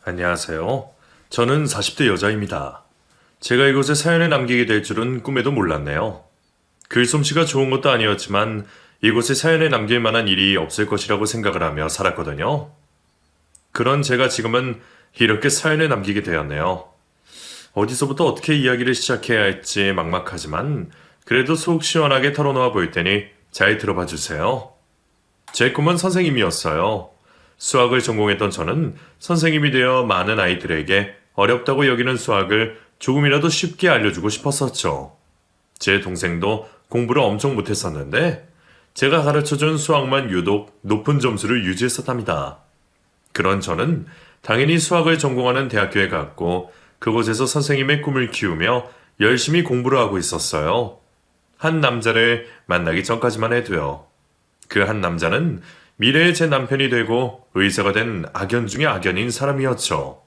안녕하세요. 저는 40대 여자입니다. 제가 이곳에 사연을 남기게 될 줄은 꿈에도 몰랐네요. 글솜씨가 좋은 것도 아니었지만 이곳에 사연을 남길 만한 일이 없을 것이라고 생각을 하며 살았거든요. 그런 제가 지금은 이렇게 사연을 남기게 되었네요. 어디서부터 어떻게 이야기를 시작해야 할지 막막하지만 그래도 속 시원하게 털어놓아 볼 테니 잘 들어봐 주세요. 제 꿈은 선생님이었어요. 수학을 전공했던 저는 선생님이 되어 많은 아이들에게 어렵다고 여기는 수학을 조금이라도 쉽게 알려주고 싶었었죠. 제 동생도 공부를 엄청 못했었는데 제가 가르쳐준 수학만 유독 높은 점수를 유지했었답니다. 그런 저는 당연히 수학을 전공하는 대학교에 갔고 그곳에서 선생님의 꿈을 키우며 열심히 공부를 하고 있었어요. 한 남자를 만나기 전까지만 해도요. 그 한 남자는 미래의 제 남편이 되고 의사가 된 악연 중의 악연인 사람이었죠.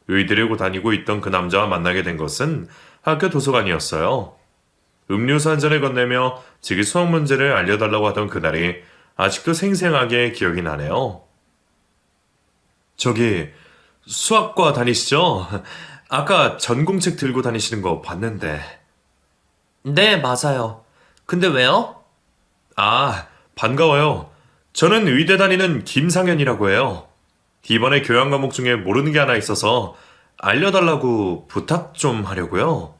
의대를 다니고 있던 그 남자와 만나게 된 것은 학교 도서관이었어요. 음료수 한 잔을 건네며 지기 수학 문제를 알려달라고 하던 그날이 아직도 생생하게 기억이 나네요. 저기 수학과 다니시죠? 아까 전공책 들고 다니시는 거 봤는데. 네, 맞아요. 근데 왜요? 아, 반가워요. 저는 의대 다니는 김상현이라고 해요. 이번에 교양 과목 중에 모르는 게 하나 있어서 알려달라고 부탁 좀 하려고요.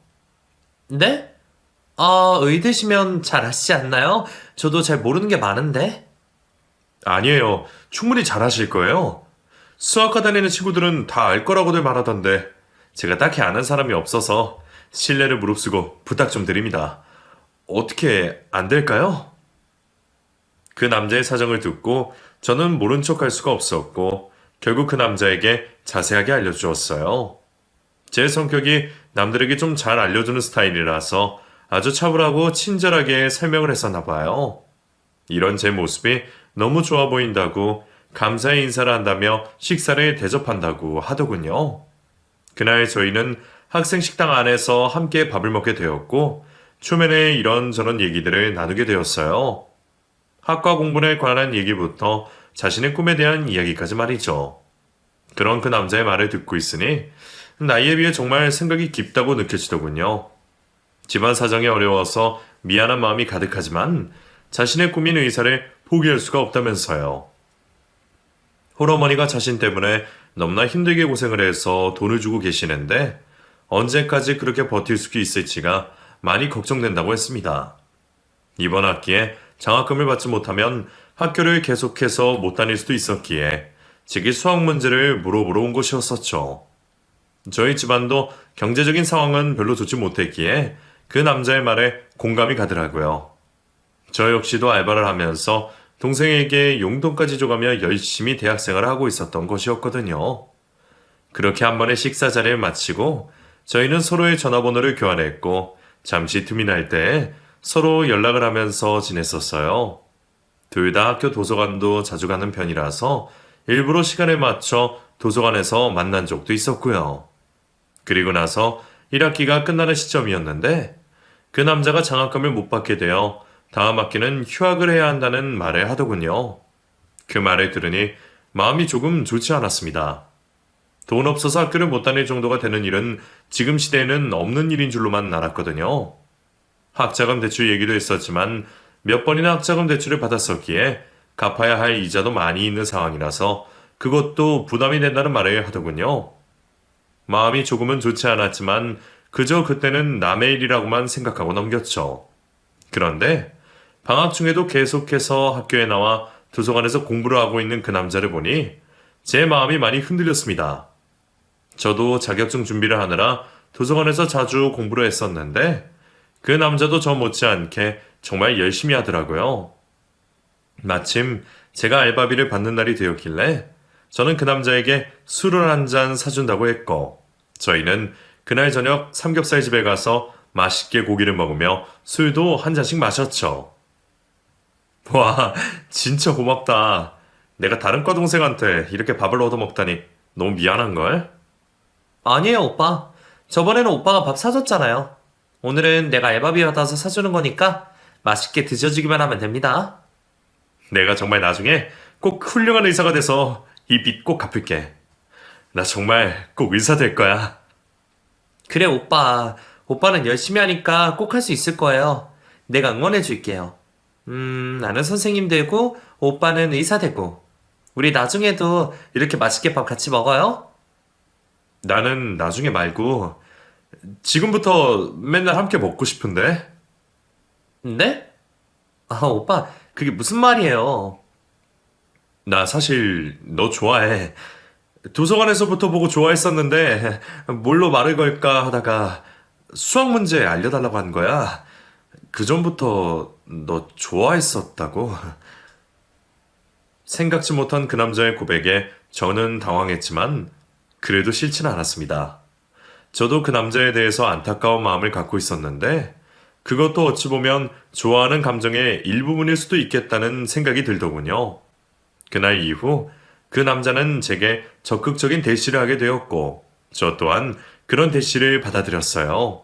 네? 의대시면 잘 아시지 않나요? 저도 잘 모르는 게 많은데. 아니에요. 충분히 잘하실 거예요. 수학과 다니는 친구들은 다 알 거라고들 말하던데 제가 딱히 아는 사람이 없어서 신뢰를 무릅쓰고 부탁 좀 드립니다. 어떻게 안 될까요? 그 남자의 사정을 듣고 저는 모른 척 할 수가 없었고 결국 그 남자에게 자세하게 알려주었어요. 제 성격이 남들에게 좀 잘 알려주는 스타일이라서 아주 차분하고 친절하게 설명을 했었나 봐요. 이런 제 모습이 너무 좋아 보인다고 감사의 인사를 한다며 식사를 대접한다고 하더군요. 그날 저희는 학생 식당 안에서 함께 밥을 먹게 되었고 초면에 이런저런 얘기들을 나누게 되었어요. 학과 공부에 관한 얘기부터 자신의 꿈에 대한 이야기까지 말이죠. 그런 그 남자의 말을 듣고 있으니 나이에 비해 정말 생각이 깊다고 느껴지더군요. 집안 사정이 어려워서 미안한 마음이 가득하지만 자신의 꿈인 의사를 포기할 수가 없다면서요. 홀어머니가 자신 때문에 너무나 힘들게 고생을 해서 돈을 주고 계시는데 언제까지 그렇게 버틸 수 있을지가 많이 걱정된다고 했습니다. 이번 학기에 장학금을 받지 못하면 학교를 계속해서 못 다닐 수도 있었기에 제게 수학 문제를 물어보러 온 것이었었죠. 저희 집안도 경제적인 상황은 별로 좋지 못했기에 그 남자의 말에 공감이 가더라고요. 저 역시도 알바를 하면서 동생에게 용돈까지 줘가며 열심히 대학생활을 하고 있었던 것이었거든요. 그렇게 한 번의 식사 자리를 마치고 저희는 서로의 전화번호를 교환했고 잠시 틈이 날 때 서로 연락을 하면서 지냈었어요. 둘 다 학교 도서관도 자주 가는 편이라서 일부러 시간에 맞춰 도서관에서 만난 적도 있었고요. 그리고 나서 1학기가 끝나는 시점이었는데 그 남자가 장학금을 못 받게 되어 다음 학기는 휴학을 해야 한다는 말을 하더군요. 그 말을 들으니 마음이 조금 좋지 않았습니다. 돈 없어서 학교를 못 다닐 정도가 되는 일은 지금 시대에는 없는 일인 줄로만 알았거든요. 학자금 대출 얘기도 했었지만 몇 번이나 학자금 대출을 받았었기에 갚아야 할 이자도 많이 있는 상황이라서 그것도 부담이 된다는 말을 하더군요. 마음이 조금은 좋지 않았지만 그저 그때는 남의 일이라고만 생각하고 넘겼죠. 그런데 방학 중에도 계속해서 학교에 나와 도서관에서 공부를 하고 있는 그 남자를 보니 제 마음이 많이 흔들렸습니다. 저도 자격증 준비를 하느라 도서관에서 자주 공부를 했었는데 그 남자도 저 못지않게 정말 열심히 하더라고요. 마침 제가 알바비를 받는 날이 되었길래 저는 그 남자에게 술을 한 잔 사준다고 했고 저희는 그날 저녁 삼겹살 집에 가서 맛있게 고기를 먹으며 술도 한 잔씩 마셨죠. 와, 진짜 고맙다. 내가 다른 과 동생한테 이렇게 밥을 얻어먹다니 너무 미안한걸? 아니에요, 오빠. 저번에는 오빠가 밥 사줬잖아요. 오늘은 내가 알바비 받아서 사주는 거니까 맛있게 드셔주기만 하면 됩니다. 내가 정말 나중에 꼭 훌륭한 의사가 돼서 이 빚 꼭 갚을게. 나 정말 꼭 의사 될 거야. 그래, 오빠. 오빠는 열심히 하니까 꼭 할 수 있을 거예요. 내가 응원해 줄게요. 나는 선생님 되고, 오빠는 의사 되고. 우리 나중에도 이렇게 맛있게 밥 같이 먹어요? 나는 나중에 말고 지금부터 맨날 함께 먹고 싶은데. 네? 아, 오빠, 그게 무슨 말이에요? 나 사실 너 좋아해. 도서관에서부터 보고 좋아했었는데 뭘로 말을 걸까 하다가 수학 문제 알려달라고 한 거야. 그 전부터 너 좋아했었다고. 생각지 못한 그 남자의 고백에 저는 당황했지만 그래도 싫지는 않았습니다. 저도 그 남자에 대해서 안타까운 마음을 갖고 있었는데 그것도 어찌 보면 좋아하는 감정의 일부분일 수도 있겠다는 생각이 들더군요. 그날 이후 그 남자는 제게 적극적인 대시를 하게 되었고 저 또한 그런 대시를 받아들였어요.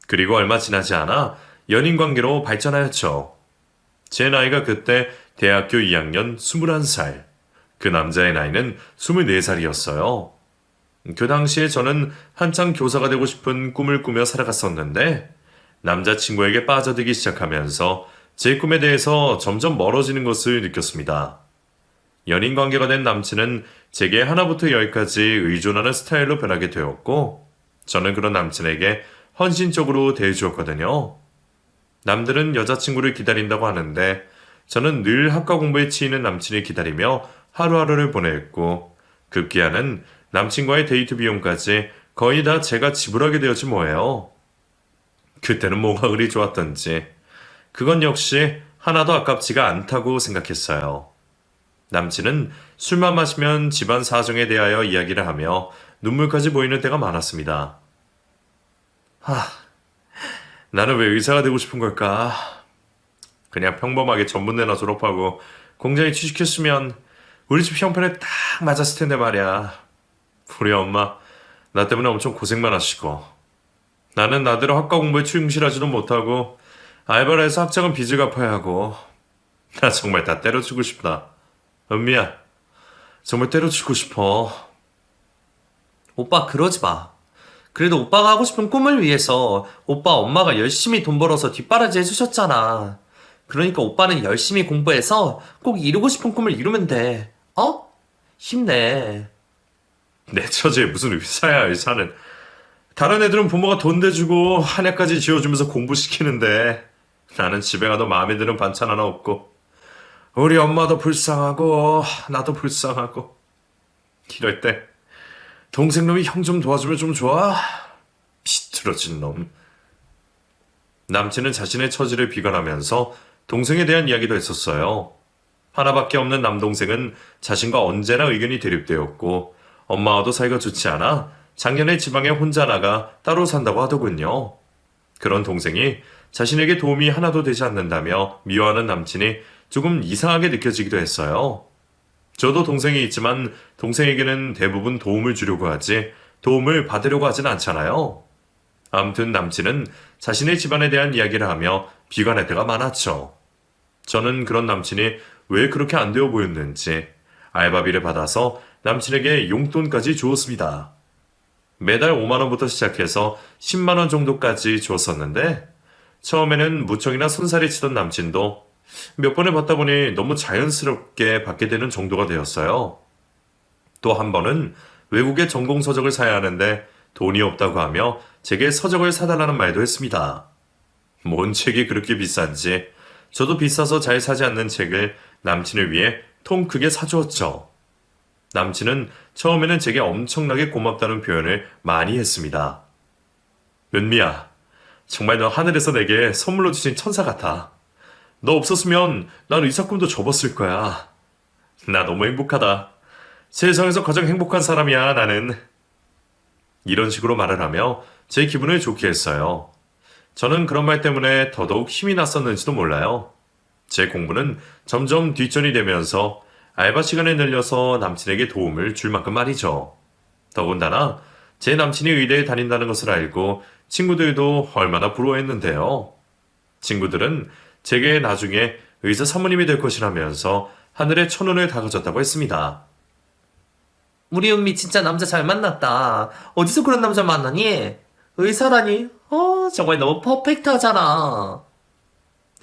그리고 얼마 지나지 않아 연인 관계로 발전하였죠. 제 나이가 그때 대학교 2학년 21살, 그 남자의 나이는 24살이었어요. 그 당시에 저는 한창 교사가 되고 싶은 꿈을 꾸며 살아갔었는데 남자친구에게 빠져들기 시작하면서 제 꿈에 대해서 점점 멀어지는 것을 느꼈습니다. 연인 관계가 된 남친은 제게 하나부터 열까지 의존하는 스타일로 변하게 되었고 저는 그런 남친에게 헌신적으로 대해주었거든요. 남들은 여자친구를 기다린다고 하는데 저는 늘 학과 공부에 치이는 남친을 기다리며 하루하루를 보냈고 급기야는 남친과의 데이트 비용까지 거의 다 제가 지불하게 되었지 뭐예요. 그때는 뭐가 그리 좋았던지 그건 역시 하나도 아깝지가 않다고 생각했어요. 남친은 술만 마시면 집안 사정에 대하여 이야기를 하며 눈물까지 보이는 때가 많았습니다. 나는 왜 의사가 되고 싶은 걸까? 그냥 평범하게 전문대나 졸업하고 공장에 취직했으면 우리 집 형편에 딱 맞았을 텐데 말이야. 우리 엄마 나 때문에 엄청 고생만 하시고 나는 나대로 학과 공부에 충실하지도 못하고 알바를 해서 학자금 빚을 갚아야 하고 나 정말 다 때려치고 싶다. 은미야 정말 때려치고 싶어. 오빠, 그러지 마. 그래도 오빠가 하고 싶은 꿈을 위해서 오빠 엄마가 열심히 돈 벌어서 뒷바라지 해주셨잖아. 그러니까 오빠는 열심히 공부해서 꼭 이루고 싶은 꿈을 이루면 돼. 어? 힘내. 내 처지에 무슨 의사야. 의사는 다른 애들은 부모가 돈 대주고 한약까지 지어주면서 공부시키는데 나는 집에 가도 마음에 드는 반찬 하나 없고 우리 엄마도 불쌍하고 나도 불쌍하고 이럴 때 동생 놈이 형 좀 도와주면 좀 좋아? 비뚤어진 놈. 남친은 자신의 처지를 비관하면서 동생에 대한 이야기도 했었어요. 하나밖에 없는 남동생은 자신과 언제나 의견이 대립되었고 엄마와도 사이가 좋지 않아 작년에 지방에 혼자 나가 따로 산다고 하더군요. 그런 동생이 자신에게 도움이 하나도 되지 않는다며 미워하는 남친이 조금 이상하게 느껴지기도 했어요. 저도 동생이 있지만 동생에게는 대부분 도움을 주려고 하지 도움을 받으려고 하진 않잖아요. 아무튼 남친은 자신의 집안에 대한 이야기를 하며 비관할 때가 많았죠. 저는 그런 남친이 왜 그렇게 안 되어 보였는지 알바비를 받아서 남친에게 용돈까지 주었습니다. 매달 5만원부터 시작해서 10만원 정도까지 주었었는데 처음에는 무척이나 손살이 치던 남친도 몇 번을 받다 보니 너무 자연스럽게 받게 되는 정도가 되었어요. 또 한 번은 외국에 전공 서적을 사야 하는데 돈이 없다고 하며 제게 서적을 사달라는 말도 했습니다. 뭔 책이 그렇게 비싼지 저도 비싸서 잘 사지 않는 책을 남친을 위해 통 크게 사주었죠. 남친은 처음에는 제게 엄청나게 고맙다는 표현을 많이 했습니다. 은미야, 정말 너 하늘에서 내게 선물로 주신 천사 같아. 너 없었으면 난 의사 꿈도 접었을 거야. 나 너무 행복하다. 세상에서 가장 행복한 사람이야, 나는. 이런 식으로 말을 하며 제 기분을 좋게 했어요. 저는 그런 말 때문에 더더욱 힘이 났었는지도 몰라요. 제 공부는 점점 뒷전이 되면서 알바 시간을 늘려서 남친에게 도움을 줄 만큼 말이죠. 더군다나 제 남친이 의대에 다닌다는 것을 알고 친구들도 얼마나 부러워했는데요. 친구들은 제게 나중에 의사 사모님이 될 것이라면서 하늘에 천원을 다가졌다고 했습니다. 우리 은미 진짜 남자 잘 만났다. 어디서 그런 남자 만나니? 의사라니? 정말 너무 퍼펙트하잖아.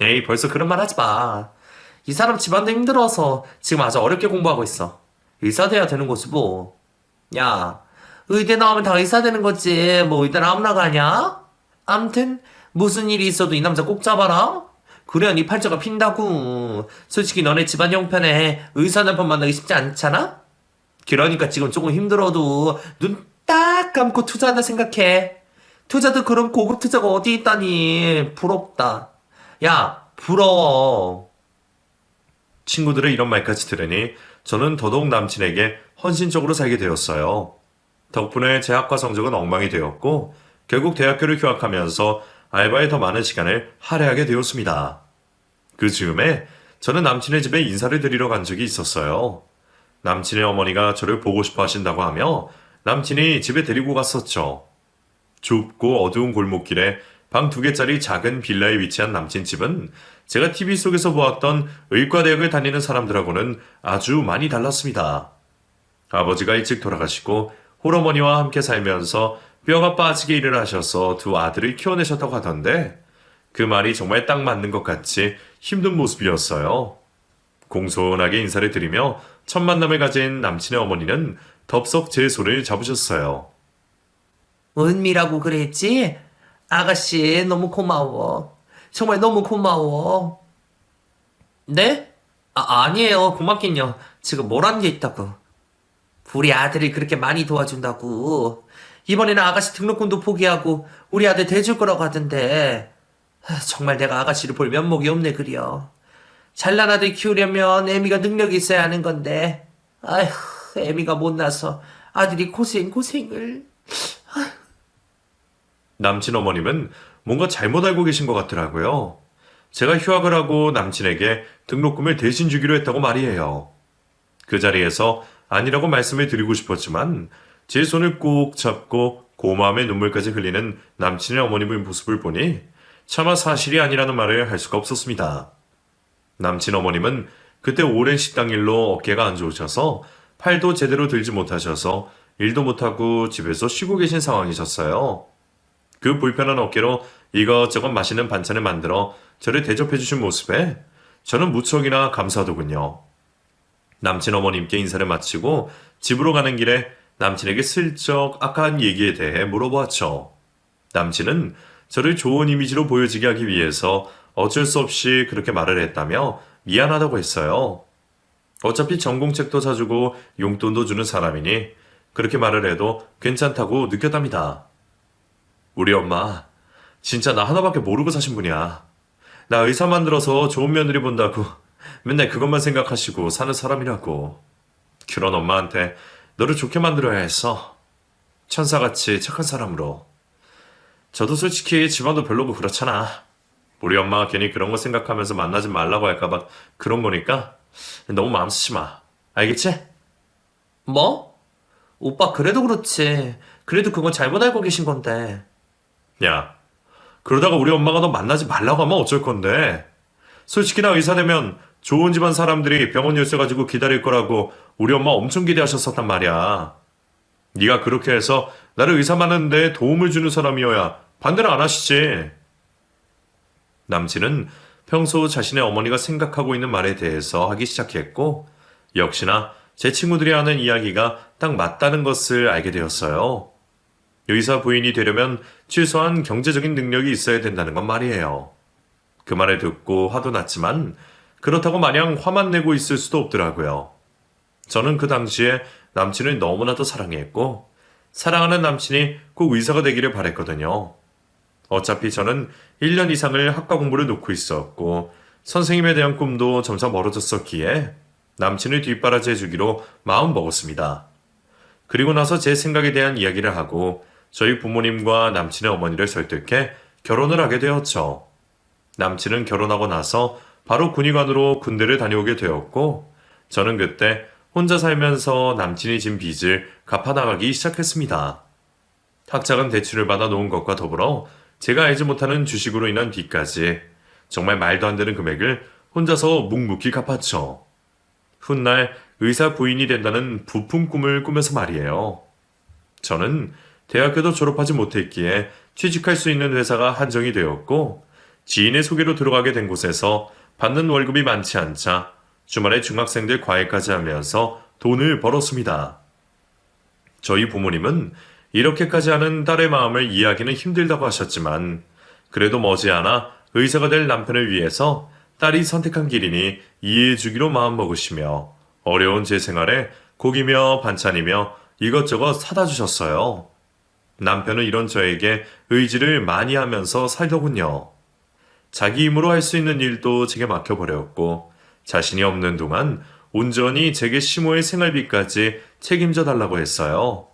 에이, 벌써 그런 말 하지 마. 이 사람 집안도 힘들어서 지금 아주 어렵게 공부하고 있어. 의사 돼야 되는 거지 뭐. 야, 의대 나오면 다 의사 되는 거지. 뭐 의대 아무나 가냐? 암튼 무슨 일이 있어도 이 남자 꼭 잡아라. 그래야 네 팔자가 핀다고. 솔직히 너네 집안 형편에 의사 남편 만나기 쉽지 않잖아? 그러니까 지금 조금 힘들어도 눈 딱 감고 투자한다 생각해. 투자도 그런 고급 투자가 어디 있다니. 부럽다. 야, 부러워. 친구들의 이런 말까지 들으니 저는 더더욱 남친에게 헌신적으로 살게 되었어요. 덕분에 제 학과 성적은 엉망이 되었고 결국 대학교를 휴학하면서 알바에 더 많은 시간을 할애하게 되었습니다. 그 즈음에 저는 남친의 집에 인사를 드리러 간 적이 있었어요. 남친의 어머니가 저를 보고 싶어 하신다고 하며 남친이 집에 데리고 갔었죠. 좁고 어두운 골목길에 방 2개짜리 작은 빌라에 위치한 남친 집은 제가 TV 속에서 보았던 의과대학을 다니는 사람들하고는 아주 많이 달랐습니다. 아버지가 일찍 돌아가시고 홀어머니와 함께 살면서 뼈가 빠지게 일을 하셔서 2 아들을 키워내셨다고 하던데 그 말이 정말 딱 맞는 것 같이 힘든 모습이었어요. 공손하게 인사를 드리며 첫 만남을 가진 남친의 어머니는 덥석 제 손을 잡으셨어요. 은미라고 그랬지? 아가씨 너무 고마워. 정말 너무 고마워. 네? 아니에요. 고맙긴요. 지금 뭘 한 게 있다고. 우리 아들을 그렇게 많이 도와준다고. 이번에는 아가씨 등록금도 포기하고 우리 아들 대줄 거라고 하던데. 정말 내가 아가씨를 볼 면목이 없네 그려. 잘난 아들 키우려면 애미가 능력이 있어야 하는 건데. 아휴, 애미가 못나서 아들이 고생을. 남친 어머님은 뭔가 잘못 알고 계신 것 같더라고요. 제가 휴학을 하고 남친에게 등록금을 대신 주기로 했다고 말이에요. 그 자리에서 아니라고 말씀을 드리고 싶었지만 제 손을 꼭 잡고 고마움의 눈물까지 흘리는 남친의 어머님의 모습을 보니 차마 사실이 아니라는 말을 할 수가 없었습니다. 남친 어머님은 그때 오랜 식당 일로 어깨가 안 좋으셔서 팔도 제대로 들지 못하셔서 일도 못하고 집에서 쉬고 계신 상황이셨어요. 그 불편한 어깨로 이것저것 맛있는 반찬을 만들어 저를 대접해 주신 모습에 저는 무척이나 감사하더군요. 남친 어머님께 인사를 마치고 집으로 가는 길에 남친에게 슬쩍 아까 한 얘기에 대해 물어보았죠. 남친은 저를 좋은 이미지로 보여지게 하기 위해서 어쩔 수 없이 그렇게 말을 했다며 미안하다고 했어요. 어차피 전공책도 사주고 용돈도 주는 사람이니 그렇게 말을 해도 괜찮다고 느꼈답니다. 우리 엄마 진짜 나 하나밖에 모르고 사신 분이야. 나 의사 만들어서 좋은 며느리 본다고 맨날 그것만 생각하시고 사는 사람이라고. 그런 엄마한테 너를 좋게 만들어야 했어. 천사같이 착한 사람으로. 저도 솔직히 집안도 별로고 그렇잖아. 우리 엄마가 괜히 그런 거 생각하면서 만나지 말라고 할까봐 그런 거니까 너무 마음 쓰지 마. 알겠지? 뭐? 오빠 그래도 그렇지. 그래도 그건 잘못 알고 계신 건데. 야, 그러다가 우리 엄마가 너 만나지 말라고 하면 어쩔 건데. 솔직히 나 의사 되면 좋은 집안 사람들이 병원 열쇠 가지고 기다릴 거라고 우리 엄마 엄청 기대하셨었단 말이야. 네가 그렇게 해서 나를 의사 만드는데 도움을 주는 사람이어야 반대를 안 하시지. 남친은 평소 자신의 어머니가 생각하고 있는 말에 대해서 하기 시작했고 역시나 제 친구들이 하는 이야기가 딱 맞다는 것을 알게 되었어요. 의사 부인이 되려면 최소한 경제적인 능력이 있어야 된다는 건 말이에요. 그 말을 듣고 화도 났지만 그렇다고 마냥 화만 내고 있을 수도 없더라고요. 저는 그 당시에 남친을 너무나도 사랑했고 사랑하는 남친이 꼭 의사가 되기를 바랬거든요. 어차피 저는 1년 이상을 학과 공부를 놓고 있었고 선생님에 대한 꿈도 점차 멀어졌었기에 남친을 뒷바라지 해주기로 마음 먹었습니다. 그리고 나서 제 생각에 대한 이야기를 하고 저희 부모님과 남친의 어머니를 설득해 결혼을 하게 되었죠. 남친은 결혼하고 나서 바로 군의관으로 군대를 다녀오게 되었고 저는 그때 혼자 살면서 남친이 진 빚을 갚아나가기 시작했습니다. 학자금 대출을 받아 놓은 것과 더불어 제가 알지 못하는 주식으로 인한 빚까지 정말 말도 안 되는 금액을 혼자서 묵묵히 갚았죠. 훗날 의사 부인이 된다는 부푼 꿈을 꾸면서 말이에요. 저는 대학교도 졸업하지 못했기에 취직할 수 있는 회사가 한정이 되었고 지인의 소개로 들어가게 된 곳에서 받는 월급이 많지 않자 주말에 중학생들 과외까지 하면서 돈을 벌었습니다. 저희 부모님은 이렇게까지 하는 딸의 마음을 이해하기는 힘들다고 하셨지만 그래도 머지않아 의사가 될 남편을 위해서 딸이 선택한 길이니 이해해주기로 마음먹으시며 어려운 제 생활에 고기며 반찬이며 이것저것 사다 주셨어요. 남편은 이런 저에게 의지를 많이 하면서 살더군요. 자기 힘으로 할 수 있는 일도 제게 맡겨버렸고 자신이 없는 동안 온전히 제게 시모의 생활비까지 책임져 달라고 했어요.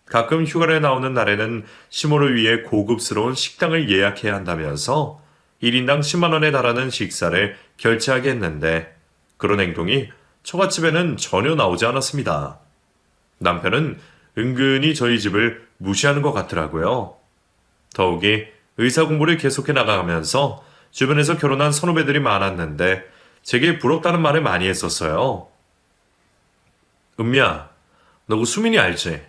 가끔 휴가를 나오는 날에는 시모를 위해 고급스러운 식당을 예약해야 한다면서 1인당 10만 원에 달하는 식사를 결제하게 했는데 그런 행동이 처갓집에는 전혀 나오지 않았습니다. 남편은 은근히 저희 집을 무시하는 것 같더라고요. 더욱이 의사 공부를 계속해 나가면서 주변에서 결혼한 선후배들이 많았는데 제게 부럽다는 말을 많이 했었어요. 은미야, 너 그 수민이 알지?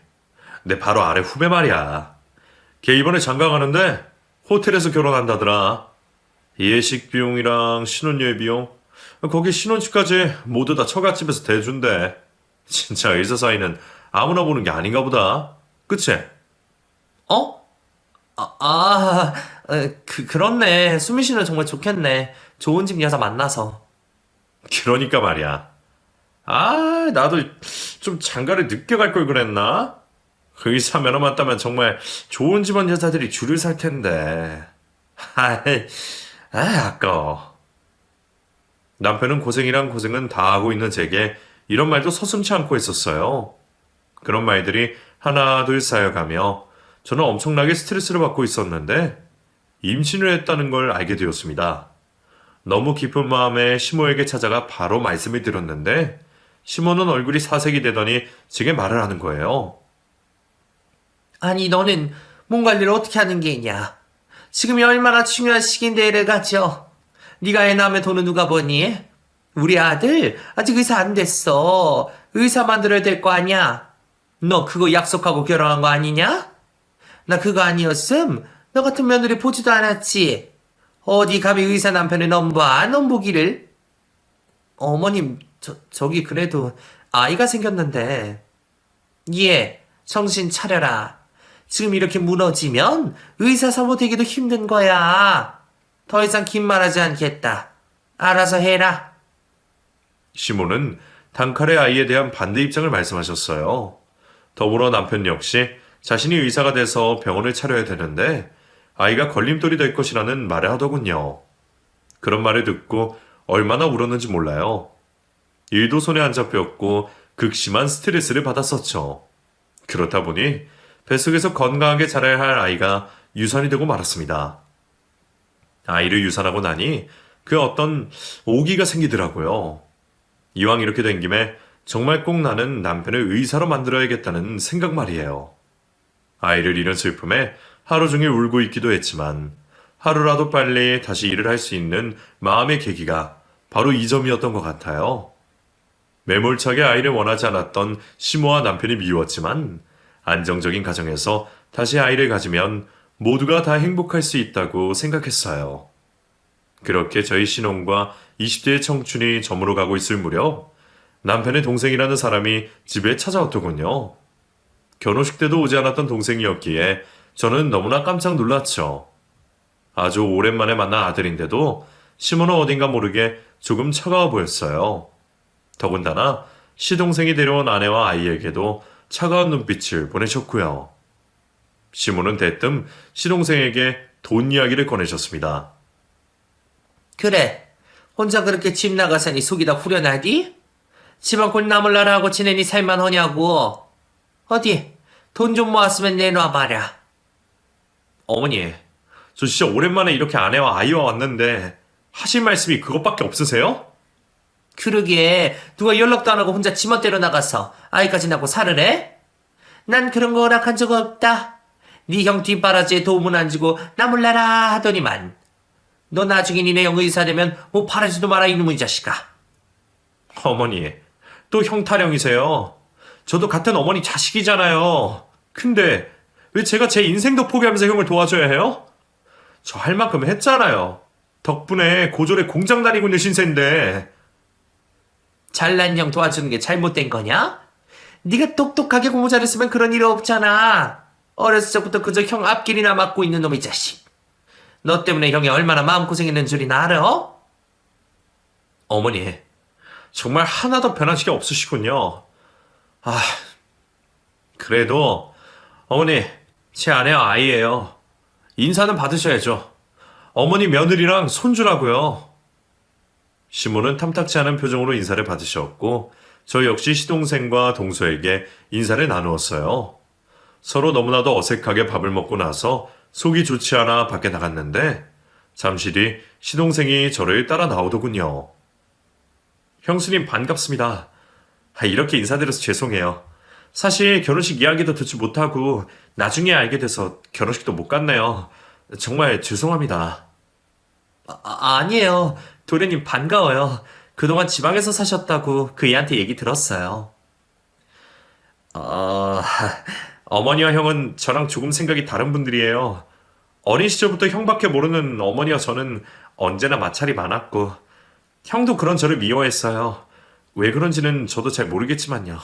내 바로 아래 후배 말이야. 걔 이번에 장가 가는데 호텔에서 결혼한다더라. 예식 비용이랑 신혼여행 비용, 거기 신혼집까지 모두 다 처갓집에서 대준대. 진짜 의사 사이는 아무나 보는 게 아닌가 보다. 그치? 어? 그렇네. 수민 씨는 정말 좋겠네. 좋은 집 여자 만나서. 그러니까 말이야. 아, 나도 좀 장가를 늦게 갈 걸 그랬나? 의사 면허만 따면 정말 좋은 집안 여자들이 줄을 설 텐데. 아이, 아까워. 남편은 고생이란 고생은 다 하고 있는 제게 이런 말도 서슴지 않고 했었어요. 그런 말들이 하나 둘 쌓여가며 저는 엄청나게 스트레스를 받고 있었는데 임신을 했다는 걸 알게 되었습니다. 너무 깊은 마음에 시모에게 찾아가 바로 말씀을 드렸는데 시모는 얼굴이 사색이 되더니 제게 말을 하는 거예요. 아니, 너는 몸 관리를 어떻게 하는 게 있냐? 지금이 얼마나 중요한 시기인데 애를 가져. 네가 애 낳으면 돈은 누가 버니? 우리 아들 아직 의사 안 됐어. 의사 만들어야 될 거 아니야? 너 그거 약속하고 결혼한 거 아니냐? 나 그거 아니었음 너 같은 며느리 보지도 않았지. 어디 감히 의사 남편을 넘보기를. 어머님, 저기 그래도 아이가 생겼는데. 예, 정신 차려라. 지금 이렇게 무너지면 의사 사모 되기도 힘든 거야. 더 이상 긴 말하지 않겠다. 알아서 해라. 시모는 단칼에 아이에 대한 반대 입장을 말씀하셨어요. 더불어 남편 역시 자신이 의사가 돼서 병원을 차려야 되는데 아이가 걸림돌이 될 것이라는 말을 하더군요. 그런 말을 듣고 얼마나 울었는지 몰라요. 일도 손에 안 잡혔고 극심한 스트레스를 받았었죠. 그렇다 보니 뱃속에서 건강하게 자라야 할 아이가 유산이 되고 말았습니다. 아이를 유산하고 나니 그 어떤 오기가 생기더라고요. 이왕 이렇게 된 김에 정말 꼭 나는 남편을 의사로 만들어야겠다는 생각 말이에요. 아이를 잃은 슬픔에 하루 종일 울고 있기도 했지만 하루라도 빨리 다시 일을 할 수 있는 마음의 계기가 바로 이 점이었던 것 같아요. 매몰차게 아이를 원하지 않았던 시모와 남편이 미웠지만 안정적인 가정에서 다시 아이를 가지면 모두가 다 행복할 수 있다고 생각했어요. 그렇게 저희 신혼과 20대의 청춘이 저물어 가고 있을 무렵 남편의 동생이라는 사람이 집에 찾아왔더군요. 결혼식 때도 오지 않았던 동생이었기에 저는 너무나 깜짝 놀랐죠. 아주 오랜만에 만난 아들인데도 시모는 어딘가 모르게 조금 차가워 보였어요. 더군다나 시동생이 데려온 아내와 아이에게도 차가운 눈빛을 보내셨고요. 시모는 대뜸 시동생에게 돈 이야기를 꺼내셨습니다. 그래, 혼자 그렇게 집 나가서니 속이 다 후련하디? 집안 꼴 나물나라 하고 지내니 살만하냐고. 어디 돈 좀 모았으면 내놔봐라. 어머니, 저 진짜 오랜만에 이렇게 아내와 아이와 왔는데 하실 말씀이 그것밖에 없으세요? 그러게 누가 연락도 안 하고 혼자 지멋대로 나가서 아이까지 낳고 살을 해? 난 그런 거 허락한 적 없다. 네 형 뒷바라지에 도움은 안 주고 나몰라라 하더니만. 너 나중에 니네 형 의사 되면 뭐 바라지도 마라 이놈의 자식아. 어머니, 또 형 타령이세요. 저도 같은 어머니 자식이잖아요. 근데 왜 제가 제 인생도 포기하면서 형을 도와줘야 해요? 저 할 만큼 했잖아요. 덕분에 고졸에 공장 다니고 있는 신세인데. 잘난 형 도와주는 게 잘못된 거냐? 네가 똑똑하게 공부 잘했으면 그런 일 없잖아. 어렸을 적부터 그저 형 앞길이나 막고 있는 놈의 자식. 너 때문에 형이 얼마나 마음고생했는 줄이나 알아? 어머니, 정말 하나도 변하시게 없으시군요. 아, 그래도 어머니, 제 아내와 아이예요. 인사는 받으셔야죠. 어머니 며느리랑 손주라고요. 시몬은 탐탁지 않은 표정으로 인사를 받으셨고 저 역시 시동생과 동서에게 인사를 나누었어요. 서로 너무나도 어색하게 밥을 먹고 나서 속이 좋지 않아 밖에 나갔는데 잠시 뒤 시동생이 저를 따라 나오더군요. 형수님 반갑습니다. 이렇게 인사드려서 죄송해요. 사실 결혼식 이야기도 듣지 못하고 나중에 알게 돼서 결혼식도 못 갔네요. 정말 죄송합니다. 아니에요. 도련님 반가워요. 그동안 지방에서 사셨다고 그 애한테 얘기 들었어요. 어머니와 형은 저랑 조금 생각이 다른 분들이에요. 어린 시절부터 형밖에 모르는 어머니와 저는 언제나 마찰이 많았고 형도 그런 저를 미워했어요. 왜 그런지는 저도 잘 모르겠지만요.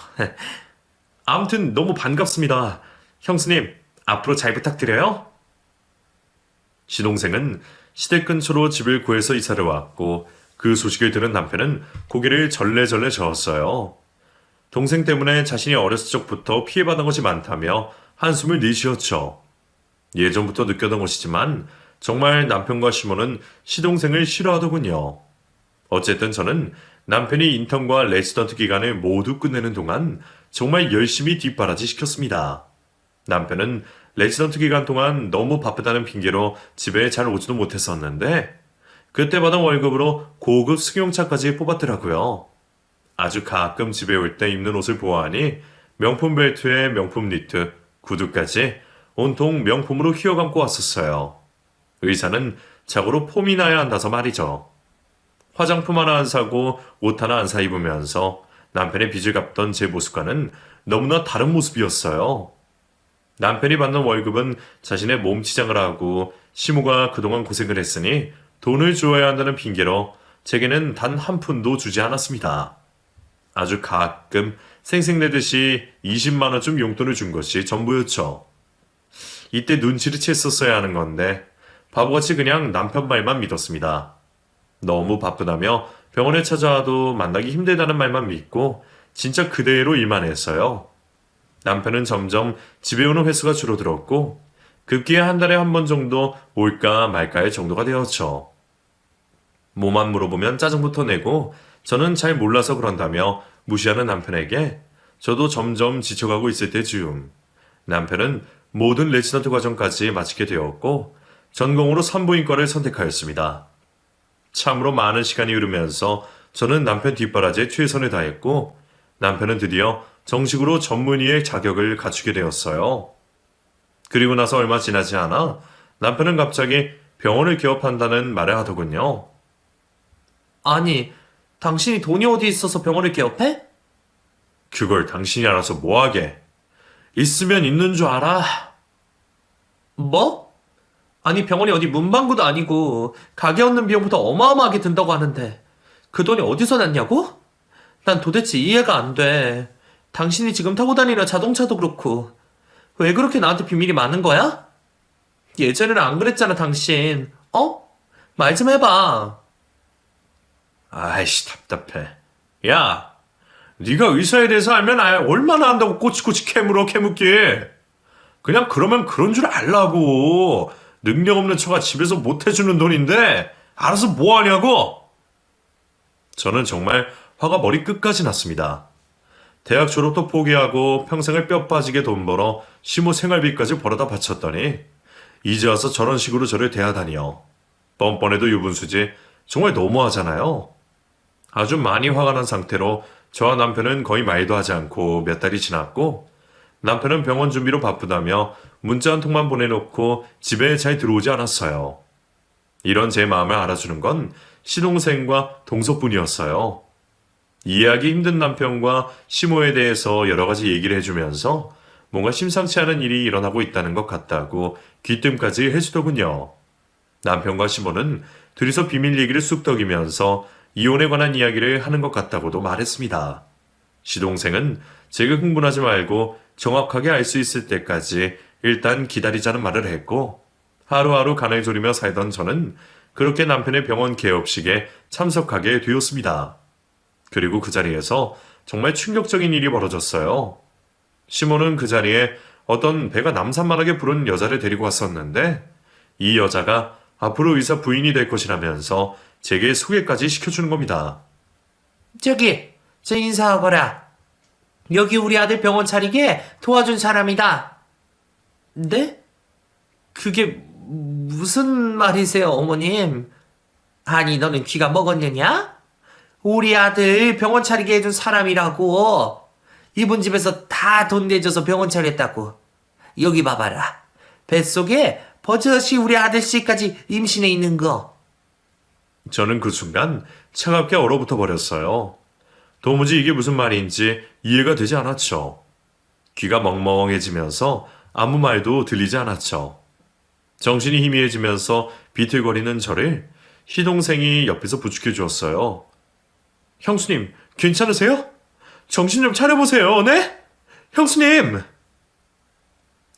아무튼 너무 반갑습니다. 형수님, 앞으로 잘 부탁드려요. 시동생은 시댁 근처로 집을 구해서 이사를 왔고 그 소식을 들은 남편은 고개를 절레절레 저었어요. 동생 때문에 자신이 어렸을 적부터 피해받은 것이 많다며 한숨을 내쉬었죠. 예전부터 느꼈던 것이지만 정말 남편과 시몬은 시동생을 싫어하더군요. 어쨌든 저는 남편이 인턴과 레지던트 기간을 모두 끝내는 동안 정말 열심히 뒷바라지 시켰습니다. 남편은 레지던트 기간 동안 너무 바쁘다는 핑계로 집에 잘 오지도 못했었는데 그때 받은 월급으로 고급 승용차까지 뽑았더라고요. 아주 가끔 집에 올 때 입는 옷을 보아하니 명품 벨트에 명품 니트, 구두까지 온통 명품으로 휘어감고 왔었어요. 의사는 자고로 폼이 나야 한다서 말이죠. 화장품 하나 안 사고 옷 하나 안 사 입으면서 남편의 빚을 갚던 제 모습과는 너무나 다른 모습이었어요. 남편이 받는 월급은 자신의 몸치장을 하고 시모가 그동안 고생을 했으니 돈을 줘야 한다는 핑계로 제게는 단 한 푼도 주지 않았습니다. 아주 가끔 생색내듯이 20만 원쯤 용돈을 준 것이 전부였죠. 이때 눈치를 챘었어야 하는 건데 바보같이 그냥 남편 말만 믿었습니다. 너무 바쁘다며 병원에 찾아와도 만나기 힘들다는 말만 믿고 진짜 그대로 일만 했어요. 남편은 점점 집에 오는 횟수가 줄어들었고 급기야 한 달에 한 번 정도 올까 말까의 정도가 되었죠. 뭐만 물어보면 짜증부터 내고 저는 잘 몰라서 그런다며 무시하는 남편에게 저도 점점 지쳐가고 있을 때 즈음 남편은 모든 레지던트 과정까지 마치게 되었고 전공으로 산부인과를 선택하였습니다. 참으로 많은 시간이 흐르면서 저는 남편 뒷바라지에 최선을 다했고 남편은 드디어 정식으로 전문의의 자격을 갖추게 되었어요. 그리고 나서 얼마 지나지 않아 남편은 갑자기 병원을 개업한다는 말을 하더군요. 아니, 당신이 돈이 어디 있어서 병원을 개업해? 그걸 당신이 알아서 뭐하게. 있으면 있는 줄 알아. 뭐? 아니, 병원이 어디 문방구도 아니고 가게 얻는 비용부터 어마어마하게 든다고 하는데 그 돈이 어디서 났냐고? 난 도대체 이해가 안 돼. 당신이 지금 타고 다니는 자동차도 그렇고 왜 그렇게 나한테 비밀이 많은 거야? 예전에는 안 그랬잖아, 당신. 말 좀 해봐. 아이씨 답답해. 야, 네가 의사에 대해서 알면 얼마나 안다고 꼬치꼬치 캐묻기. 그냥 그러면 그런 줄 알라고. 능력 없는 처가 집에서 못해주는 돈인데 알아서 뭐하냐고. 저는 정말 화가 머리 끝까지 났습니다. 대학 졸업도 포기하고 평생을 뼈 빠지게 돈 벌어 시모 생활비까지 벌어다 바쳤더니 이제 와서 저런 식으로 저를 대하다니요. 뻔뻔해도 유분수지. 정말 너무하잖아요. 아주 많이 화가 난 상태로 저와 남편은 거의 말도 하지 않고 몇 달이 지났고 남편은 병원 준비로 바쁘다며 문자 한 통만 보내놓고 집에 잘 들어오지 않았어요. 이런 제 마음을 알아주는 건 시동생과 동서뿐이었어요. 이해하기 힘든 남편과 시모에 대해서 여러 가지 얘기를 해주면서 뭔가 심상치 않은 일이 일어나고 있다는 것 같다고 귀뜸까지 해주더군요. 남편과 시모는 둘이서 비밀 얘기를 쑥덕이면서 이혼에 관한 이야기를 하는 것 같다고도 말했습니다. 시동생은 제가 흥분하지 말고 정확하게 알 수 있을 때까지 일단 기다리자는 말을 했고, 하루하루 간을 조리며 살던 저는 그렇게 남편의 병원 개업식에 참석하게 되었습니다. 그리고 그 자리에서 정말 충격적인 일이 벌어졌어요. 시몬은 그 자리에 어떤 배가 남산만하게 부른 여자를 데리고 왔었는데, 이 여자가 앞으로 의사 부인이 될 것이라면서 제게 소개까지 시켜주는 겁니다. 저기, 저 인사하거라. 여기 우리 아들 병원 차리게 도와준 사람이다. 네? 그게 무슨 말이세요, 어머님? 아니, 너는 귀가 먹었느냐? 우리 아들 병원 차리게 해준 사람이라고. 이분 집에서 다 돈 내줘서 병원 차렸다고. 여기 봐봐라. 뱃속에 버젓이 우리 아들씨까지 임신해 있는 거. 저는 그 순간 차갑게 얼어붙어 버렸어요. 도무지 이게 무슨 말인지 이해가 되지 않았죠. 귀가 멍멍해지면서 아무 말도 들리지 않았죠. 정신이 희미해지면서 비틀거리는 저를 시동생이 옆에서 부축해 주었어요. 형수님, 괜찮으세요? 정신 좀 차려보세요, 네? 형수님!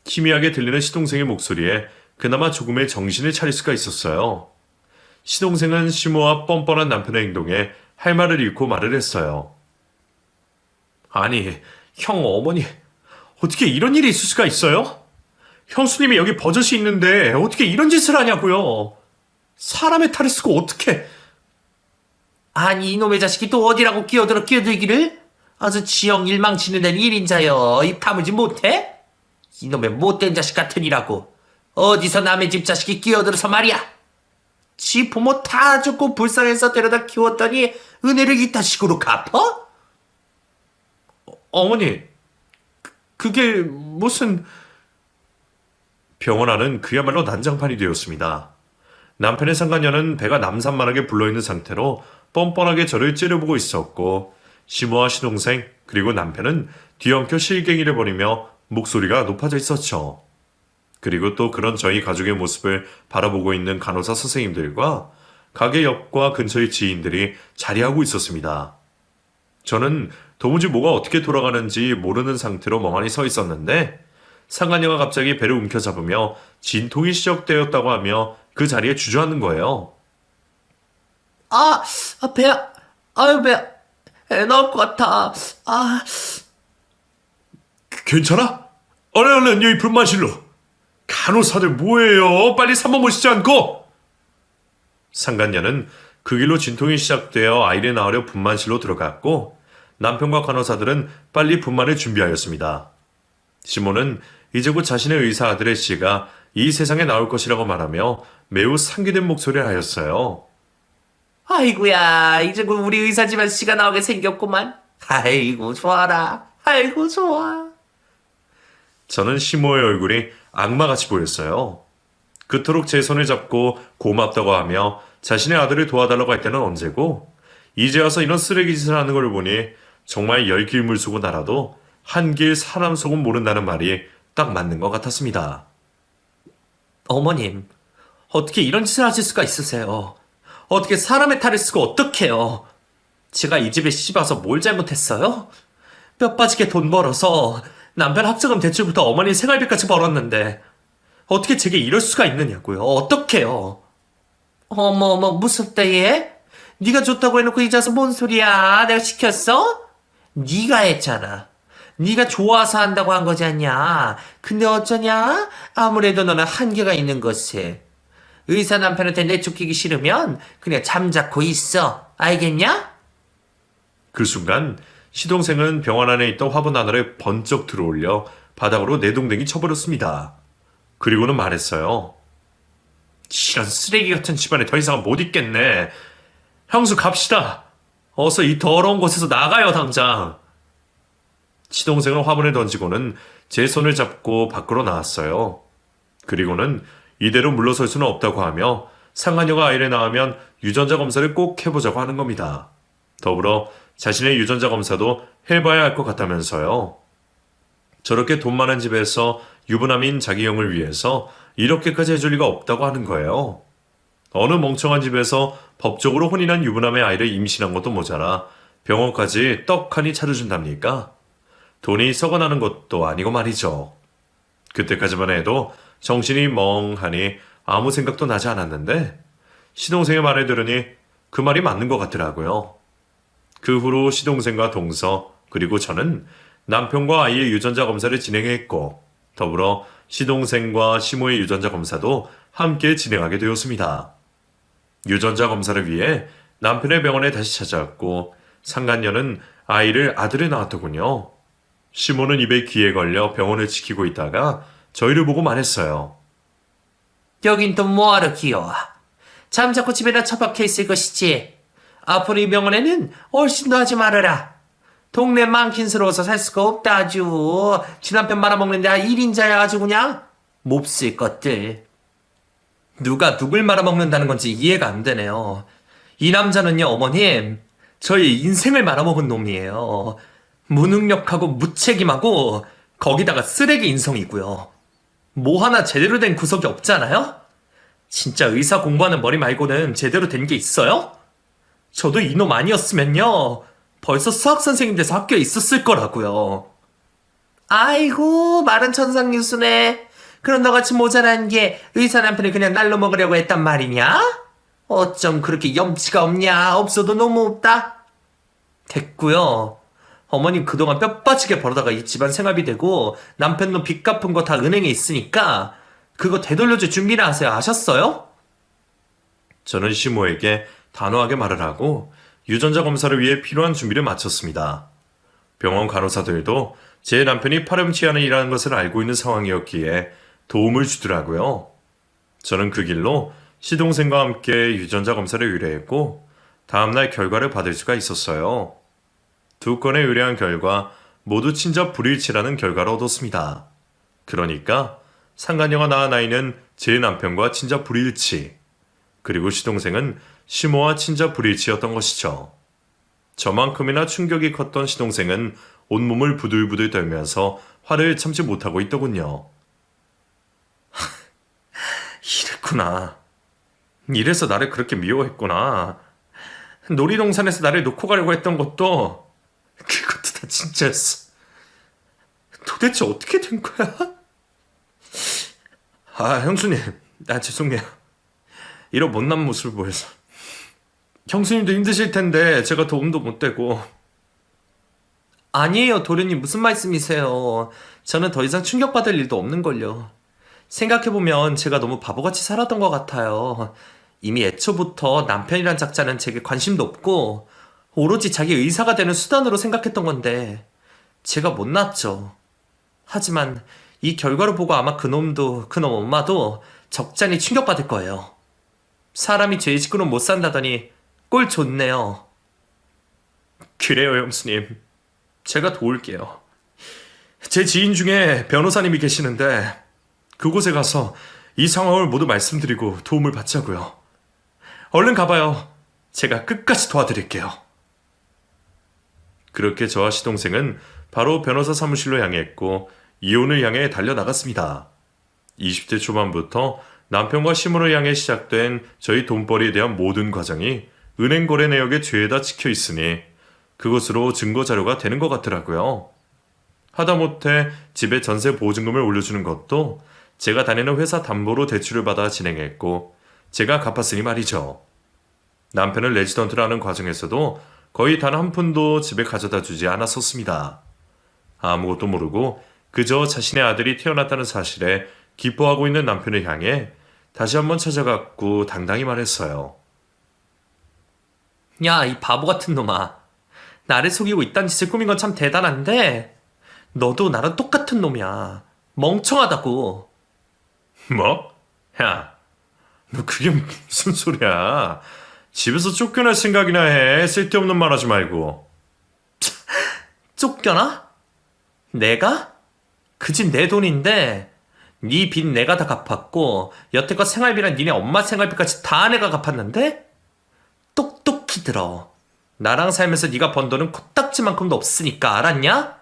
희미하게 들리는 시동생의 목소리에 그나마 조금의 정신을 차릴 수가 있었어요. 시동생은 시모와 뻔뻔한 남편의 행동에 할 말을 잃고 말을 했어요. 아니, 형 어머니, 어떻게 이런 일이 있을 수가 있어요? 형수님이 여기 버젓이 있는데 어떻게 이런 짓을 하냐고요? 사람의 탈을 쓰고 어떻게... 아니, 이놈의 자식이 또 어디라고 끼어들기를? 아주 지형 일망치는 데는 일인자여. 입 다물지 못해? 이놈의 못된 자식 같으니라고. 어디서 남의 집 자식이 끼어들어서 말이야. 지 부모 다 죽고 불쌍해서 데려다 키웠더니 은혜를 이딴 식으로 갚어? 어머니, 그게 무슨... 병원 안은 그야말로 난장판이 되었습니다. 남편의 상간녀는 배가 남산만하게 불러있는 상태로 뻔뻔하게 저를 째려보고 있었고, 시모와 시동생 그리고 남편은 뒤엉켜 실갱이를 벌이며 목소리가 높아져 있었죠. 그리고 또 그런 저희 가족의 모습을 바라보고 있는 간호사 선생님들과 가게 옆과 근처의 지인들이 자리하고 있었습니다. 저는 도무지 뭐가 어떻게 돌아가는지 모르는 상태로 멍하니 서 있었는데, 상간녀가 갑자기 배를 움켜잡으며 진통이 시작되었다고 하며 그 자리에 주저앉는 거예요. 배야. 아유, 배야. 애 나올 것 같아. 괜찮아? 얼른 여기 분만실로. 간호사들 뭐예요? 빨리 산모 모시지 않고. 상간녀는 그 길로 진통이 시작되어 아이를 낳으려 분만실로 들어갔고, 남편과 간호사들은 빨리 분만을 준비하였습니다. 시몬은 이제 곧 자신의 의사 아들의 씨가 이 세상에 나올 것이라고 말하며 매우 상기된 목소리를 하였어요. 아이고야, 이제 곧 우리 의사 집안 씨가 나오게 생겼구만. 아이고, 좋아라. 아이고, 좋아. 저는 시모의 얼굴이 악마같이 보였어요. 그토록 제 손을 잡고 고맙다고 하며 자신의 아들을 도와달라고 할 때는 언제고, 이제 와서 이런 쓰레기 짓을 하는 걸 보니 정말 열 길 물 쏘고 날아도 한 길 사람 속은 모른다는 말이 딱 맞는 것 같았습니다. 어머님, 어떻게 이런 짓을 하실 수가 있으세요? 어떻게 사람의 탈을 쓰고 어떡해요? 제가 이 집에 시집와서 뭘 잘못했어요? 뼈 빠지게 돈 벌어서 남편 학자금 대출부터 어머니 생활비까지 벌었는데 어떻게 제게 이럴 수가 있느냐고요? 어떡해요? 어머, 무섭다 얘? 네가 좋다고 해놓고 이제 와서 뭔 소리야? 내가 시켰어? 네가 했잖아. 네가 좋아서 한다고 한 거지 않냐? 근데 어쩌냐? 아무래도 너는 한계가 있는 것이. 의사 남편한테 내쫓기기 싫으면 그냥 잠자코 있어. 알겠냐? 그 순간 시동생은 병원 안에 있던 화분 하나를 번쩍 들어올려 바닥으로 내동댕이 쳐버렸습니다. 그리고는 말했어요. 이런 쓰레기 같은 집안에 더 이상은 못 있겠네. 형수 갑시다. 어서 이 더러운 곳에서 나가요 당장. 시동생은 화분을 던지고는 제 손을 잡고 밖으로 나왔어요. 그리고는 이대로 물러설 수는 없다고 하며 상간녀가 아이를 낳으면 유전자 검사를 꼭 해보자고 하는 겁니다. 더불어 자신의 유전자 검사도 해봐야 할 것 같다면서요. 저렇게 돈 많은 집에서 유부남인 자기 형을 위해서 이렇게까지 해줄 리가 없다고 하는 거예요. 어느 멍청한 집에서 법적으로 혼인한 유부남의 아이를 임신한 것도 모자라 병원까지 떡하니 차려준답니까? 돈이 썩어나는 것도 아니고 말이죠. 그때까지만 해도 정신이 멍하니 아무 생각도 나지 않았는데 시동생의 말을 들으니 그 말이 맞는 것 같더라고요. 그 후로 시동생과 동서 그리고 저는 남편과 아이의 유전자 검사를 진행했고 더불어 시동생과 시모의 유전자 검사도 함께 진행하게 되었습니다. 유전자 검사를 위해 남편의 병원에 다시 찾아왔고 상간녀는 아이를 아들을 낳았더군요. 시모는 입에 귀에 걸려 병원을 지키고 있다가 저희를 보고 말했어요. 여긴 또 뭐하러 기어와? 잠자코 집에나 처박혀 있을 것이지. 앞으로 이 병원에는 얼씬도 하지 말아라. 동네 망킨스러워서 살 수가 없다 아주. 지 남편 말아먹는데 1인자야 아주 그냥. 몹쓸 것들. 누가 누굴 말아먹는다는 건지 이해가 안 되네요. 이 남자는요 어머님 저희 인생을 말아먹은 놈이에요. 무능력하고 무책임하고 거기다가 쓰레기 인성이고요. 뭐 하나 제대로 된 구석이 없잖아요? 진짜 의사 공부하는 머리 말고는 제대로 된 게 있어요? 저도 이놈 아니었으면요 벌써 수학선생님 돼서 학교에 있었을 거라고요. 아이고 말은 천상뉴스네. 그럼 너같이 모자란 게 의사 남편을 그냥 날로 먹으려고 했단 말이냐? 어쩜 그렇게 염치가 없냐? 없어도 너무 없다. 됐고요. 어머님 그동안 뼈 빠지게 벌어다가 이 집안 생활비 되고 남편 놈 빚 갚은 거 다 은행에 있으니까 그거 되돌려줄 준비나 하세요. 아셨어요? 저는 시모에게 단호하게 말을 하고 유전자 검사를 위해 필요한 준비를 마쳤습니다. 병원 간호사들도 제 남편이 파렴치 않은 일하는 것을 알고 있는 상황이었기에 도움을 주더라고요. 저는 그 길로 시동생과 함께 유전자 검사를 의뢰했고 다음날 결과를 받을 수가 있었어요. 2건의 의뢰한 결과 모두 친자 불일치라는 결과를 얻었습니다. 그러니까 상간녀가 낳은 아이는 제 남편과 친자 불일치, 그리고 시동생은 시모와 친자 불일치였던 것이죠. 저만큼이나 충격이 컸던 시동생은 온몸을 부들부들 떨면서 화를 참지 못하고 있더군요. 이랬구나. 이래서 나를 그렇게 미워했구나. 놀이동산에서 나를 놓고 가려고 했던 것도 그것도 다 진짜였어. 도대체 어떻게 된 거야? 아, 형수님. 죄송해요. 이런 못난 모습을 보여서. 형수님도 힘드실 텐데 제가 도움도 못 되고. 아니에요, 도련님. 무슨 말씀이세요? 저는 더 이상 충격받을 일도 없는걸요. 생각해보면 제가 너무 바보같이 살았던 것 같아요. 이미 애초부터 남편이란 작자는 제게 관심도 없고 오로지 자기 의사가 되는 수단으로 생각했던 건데 제가 못났죠. 하지만 이 결과를 보고 아마 그놈도 그놈 엄마도 적잖이 충격받을 거예요. 사람이 죄 짓고는 못 산다더니 꼴 좋네요. 그래요, 형수님. 제가 도울게요. 제 지인 중에 변호사님이 계시는데 그곳에 가서 이 상황을 모두 말씀드리고 도움을 받자고요. 얼른 가봐요. 제가 끝까지 도와드릴게요. 그렇게 저와 시동생은 바로 변호사 사무실로 향했고 이혼을 향해 달려나갔습니다. 20대 초반부터 남편과 시모를 향해 시작된 저희 돈벌이에 대한 모든 과정이 은행 거래 내역에 죄에다 찍혀 있으니 그것으로 증거 자료가 되는 것 같더라고요. 하다못해 집에 전세 보증금을 올려주는 것도 제가 다니는 회사 담보로 대출을 받아 진행했고 제가 갚았으니 말이죠. 남편을 레지던트를 하는 과정에서도 거의 단 한 푼도 집에 가져다 주지 않았었습니다. 아무것도 모르고 그저 자신의 아들이 태어났다는 사실에 기뻐하고 있는 남편을 향해 다시 한번 찾아갔고 당당히 말했어요. 야, 이 바보 같은 놈아. 나를 속이고 이딴 짓을 꾸민 건 참 대단한데 너도 나랑 똑같은 놈이야. 멍청하다고. 뭐? 야, 너 그게 무슨 소리야? 집에서 쫓겨날 생각이나 해. 쓸데없는 말 하지 말고. 쫓겨나? 내가? 그 집 내 돈인데 네 빚 내가 다 갚았고 여태껏 생활비랑 니네 엄마 생활비까지 다 내가 갚았는데? 똑똑히 들어. 나랑 살면서 네가 번 돈은 코딱지만큼도 없으니까 알았냐?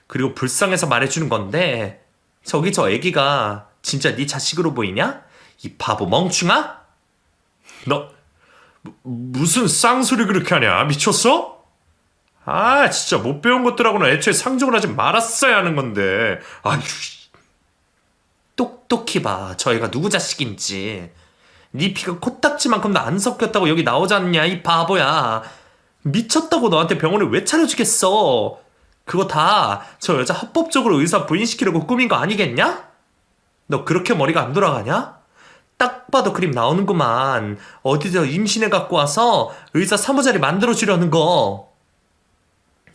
그리고 불쌍해서 말해주는 건데 저기 저 애기가 진짜 네 자식으로 보이냐? 이 바보 멍충아? 너 무슨 쌍소리 그렇게 하냐? 미쳤어? 아, 진짜 못 배운 것들하고는 애초에 상종을 하지 말았어야 하는 건데. 아휴. 똑똑히 봐. 저 애가 누구 자식인지. 네 피가 코딱지만큼도 안 섞였다고 여기 나오지 않냐 이 바보야. 미쳤다고 너한테 병원을 왜 차려주겠어. 그거 다 저 여자 합법적으로 의사 부인시키려고 꾸민 거 아니겠냐? 너 그렇게 머리가 안 돌아가냐? 딱 봐도 그림 나오는구만. 어디서 임신해 갖고 와서 의사 사무자리 만들어주려는 거.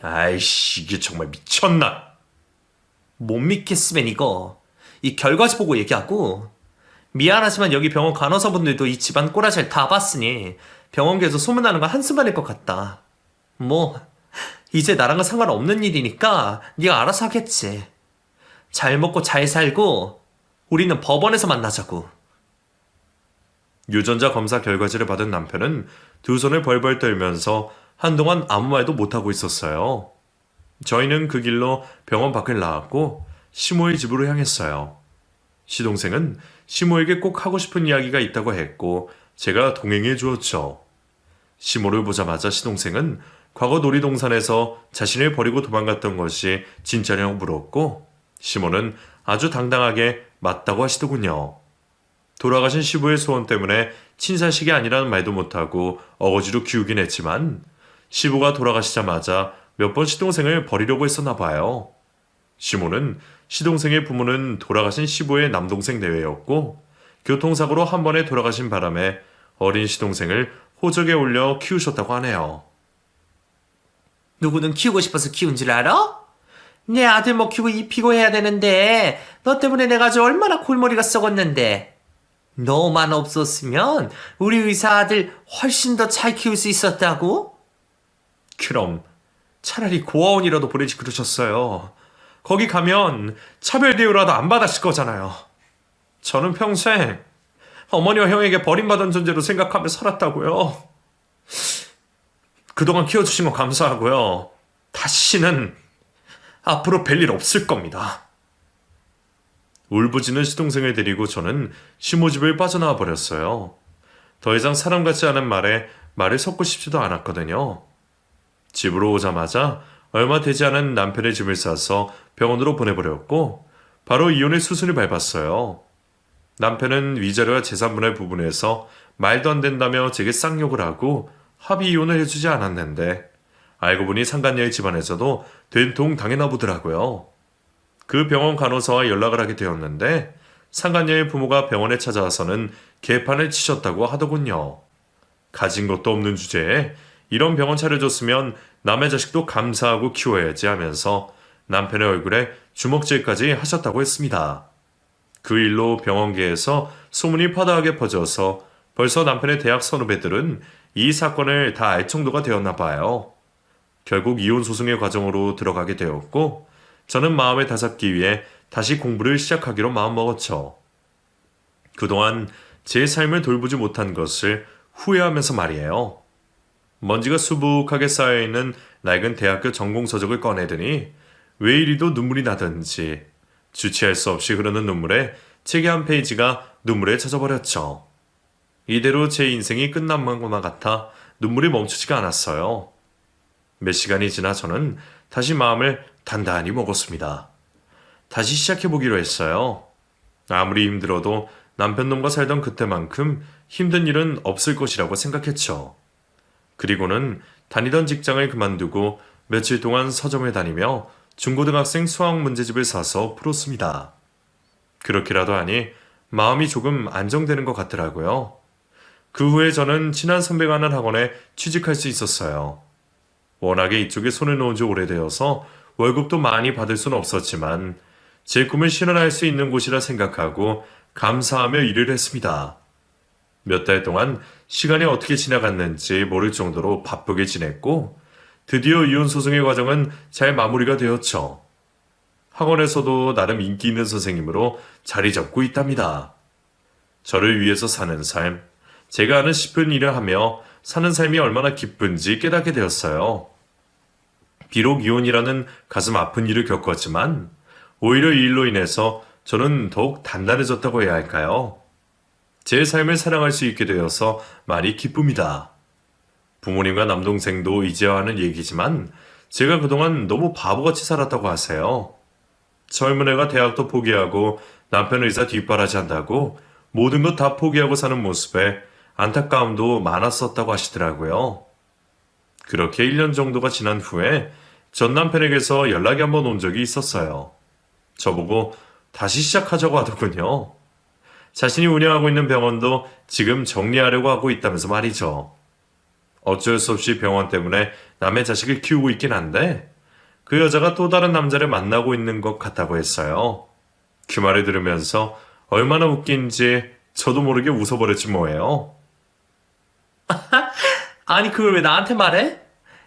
아이씨, 이게 정말 미쳤나? 못 믿겠으면 이거. 이 결과지 보고 얘기하고. 미안하지만 여기 병원 간호사분들도 이 집안 꼬라지를 다 봤으니 병원계에서 소문나는 건 한순간일 것 같다. 뭐 이제 나랑은 상관없는 일이니까 네가 알아서 하겠지. 잘 먹고 잘 살고 우리는 법원에서 만나자고. 유전자 검사 결과지를 받은 남편은 두 손을 벌벌 떨면서 한동안 아무 말도 못하고 있었어요. 저희는 그 길로 병원 밖을 나왔고 시모의 집으로 향했어요. 시동생은 시모에게 꼭 하고 싶은 이야기가 있다고 했고 제가 동행해 주었죠. 시모를 보자마자 시동생은 과거 놀이동산에서 자신을 버리고 도망갔던 것이 진짜냐고 물었고 시모는 아주 당당하게 맞다고 하시더군요. 돌아가신 시부의 소원 때문에 친사식이 아니라는 말도 못하고 어거지로 키우긴 했지만 시부가 돌아가시자마자 몇 번 시동생을 버리려고 했었나 봐요. 시모는 시동생의 부모는 돌아가신 시부의 남동생 내외였고 교통사고로 한 번에 돌아가신 바람에 어린 시동생을 호적에 올려 키우셨다고 하네요. 누구는 키우고 싶어서 키운 줄 알아? 내 아들 뭐 키우고 입히고 해야 되는데 너 때문에 내가 아주 얼마나 골머리가 썩었는데. 너만 없었으면 우리 의사 아들 훨씬 더 잘 키울 수 있었다고? 그럼 차라리 고아원이라도 보내지 그러셨어요. 거기 가면 차별 대우라도 안 받았을 거잖아요. 저는 평생 어머니와 형에게 버림받은 존재로 생각하며 살았다고요. 그동안 키워주신 거 감사하고요. 다시는 앞으로 뵐 일 없을 겁니다. 울부짖는 시동생을 데리고 저는 시모 집을 빠져나와 버렸어요. 더 이상 사람 같지 않은 말에 말을 섞고 싶지도 않았거든요. 집으로 오자마자 얼마 되지 않은 남편의 짐을 싸서 병원으로 보내버렸고 바로 이혼의 수순을 밟았어요. 남편은 위자료와 재산분할 부분에서 말도 안 된다며 제게 쌍욕을 하고 합의 이혼을 해주지 않았는데 알고 보니 상간녀의 집안에서도 된통 당해나 보더라고요. 그 병원 간호사와 연락을 하게 되었는데 상간녀의 부모가 병원에 찾아와서는 개판을 치셨다고 하더군요. 가진 것도 없는 주제에 이런 병원 차려줬으면 남의 자식도 감사하고 키워야지 하면서 남편의 얼굴에 주먹질까지 하셨다고 했습니다. 그 일로 병원계에서 소문이 파다하게 퍼져서 벌써 남편의 대학 선후배들은 이 사건을 다 알 정도가 되었나 봐요. 결국 이혼 소송의 과정으로 들어가게 되었고 저는 마음을 다잡기 위해 다시 공부를 시작하기로 마음먹었죠. 그동안 제 삶을 돌보지 못한 것을 후회하면서 말이에요. 먼지가 수북하게 쌓여있는 낡은 대학교 전공서적을 꺼내더니 왜 이리도 눈물이 나던지 주체할 수 없이 흐르는 눈물에 책의 한 페이지가 눈물에 젖어버렸죠. 이대로 제 인생이 끝난 것만 같아 눈물이 멈추지가 않았어요. 몇 시간이 지나 저는 다시 마음을 단단히 먹었습니다. 다시 시작해보기로 했어요. 아무리 힘들어도 남편놈과 살던 그때만큼 힘든 일은 없을 것이라고 생각했죠. 그리고는 다니던 직장을 그만두고 며칠 동안 서점을 다니며 중고등학생 수학 문제집을 사서 풀었습니다. 그렇게라도 하니 마음이 조금 안정되는 것 같더라고요. 그 후에 저는 친한 선배가 하는 학원에 취직할 수 있었어요. 워낙에 이쪽에 손을 놓은 지 오래되어서 월급도 많이 받을 수는 없었지만 제 꿈을 실현할 수 있는 곳이라 생각하고 감사하며 일을 했습니다. 몇 달 동안 시간이 어떻게 지나갔는지 모를 정도로 바쁘게 지냈고 드디어 이혼 소송의 과정은 잘 마무리가 되었죠. 학원에서도 나름 인기 있는 선생님으로 자리 잡고 있답니다. 저를 위해서 사는 삶, 제가 하는 싶은 일을 하며 사는 삶이 얼마나 기쁜지 깨닫게 되었어요. 비록 이혼이라는 가슴 아픈 일을 겪었지만 오히려 이 일로 인해서 저는 더욱 단단해졌다고 해야 할까요? 제 삶을 사랑할 수 있게 되어서 많이 기쁩니다. 부모님과 남동생도 이제와 하는 얘기지만 제가 그동안 너무 바보같이 살았다고 하세요. 젊은 애가 대학도 포기하고 남편 의사 뒷바라지 한다고 모든 것 다 포기하고 사는 모습에 안타까움도 많았었다고 하시더라고요. 그렇게 1년 정도가 지난 후에 전 남편에게서 연락이 한번 온 적이 있었어요. 저보고 다시 시작하자고 하더군요. 자신이 운영하고 있는 병원도 지금 정리하려고 하고 있다면서 말이죠. 어쩔 수 없이 병원 때문에 남의 자식을 키우고 있긴 한데 그 여자가 또 다른 남자를 만나고 있는 것 같다고 했어요. 그 말을 들으면서 얼마나 웃긴지 저도 모르게 웃어버렸지 뭐예요. 아니, 그걸 왜 나한테 말해?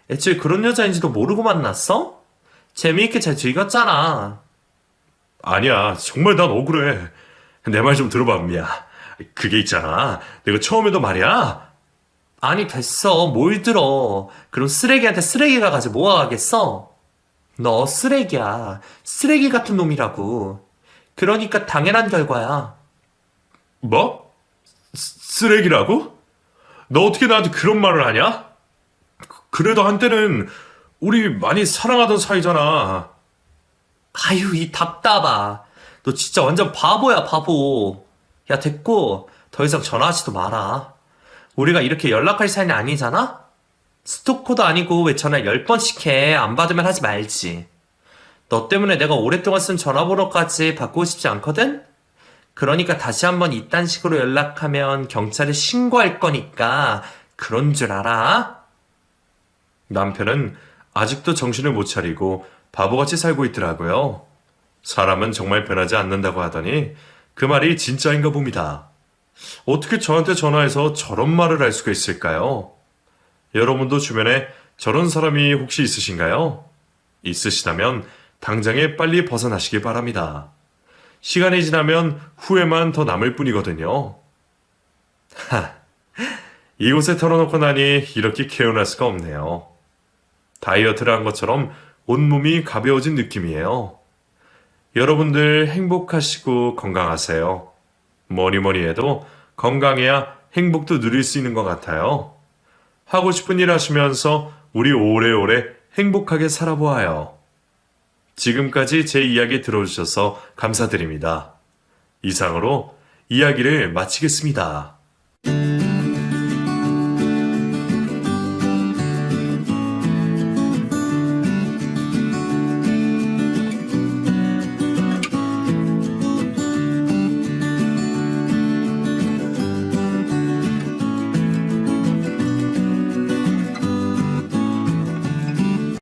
애초에 그런 여자인지도 모르고 만났어? 재미있게 잘 즐겼잖아. 아니야, 정말 난 억울해. 내 말 좀 들어봐, 미야. 그게 있잖아. 내가 처음에도 말이야. 아니, 됐어. 뭘 들어. 그럼 쓰레기한테 쓰레기가 가지 뭐가 가겠어? 너 쓰레기야. 쓰레기 같은 놈이라고. 그러니까 당연한 결과야. 뭐? 쓰레기라고? 너 어떻게 나한테 그런 말을 하냐? 그래도 한때는 우리 많이 사랑하던 사이잖아. 아유, 이 답답아. 너 진짜 완전 바보야, 바보. 야, 됐고, 더 이상 전화하지도 마라. 우리가 이렇게 연락할 사이는 아니잖아? 스토커도 아니고 왜 전화 10번씩 해. 안 받으면 하지 말지. 너 때문에 내가 오랫동안 쓴 전화번호까지 바꾸고 싶지 않거든? 그러니까 다시 한번 이딴 식으로 연락하면 경찰에 신고할 거니까 그런 줄 알아? 남편은 아직도 정신을 못 차리고 바보같이 살고 있더라고요. 사람은 정말 변하지 않는다고 하더니 그 말이 진짜인가 봅니다. 어떻게 저한테 전화해서 저런 말을 할 수가 있을까요? 여러분도 주변에 저런 사람이 혹시 있으신가요? 있으시다면 당장에 빨리 벗어나시기 바랍니다. 시간이 지나면 후회만 더 남을 뿐이거든요. 이곳에 털어놓고 나니 이렇게 개운할 수가 없네요. 다이어트를 한 것처럼 온몸이 가벼워진 느낌이에요. 여러분들 행복하시고 건강하세요. 뭐니 해도 건강해야 행복도 누릴 수 있는 것 같아요. 하고 싶은 일 하시면서 우리 오래오래 행복하게 살아보아요. 지금까지 제 이야기 들어주셔서 감사드립니다. 이상으로 이야기를 마치겠습니다.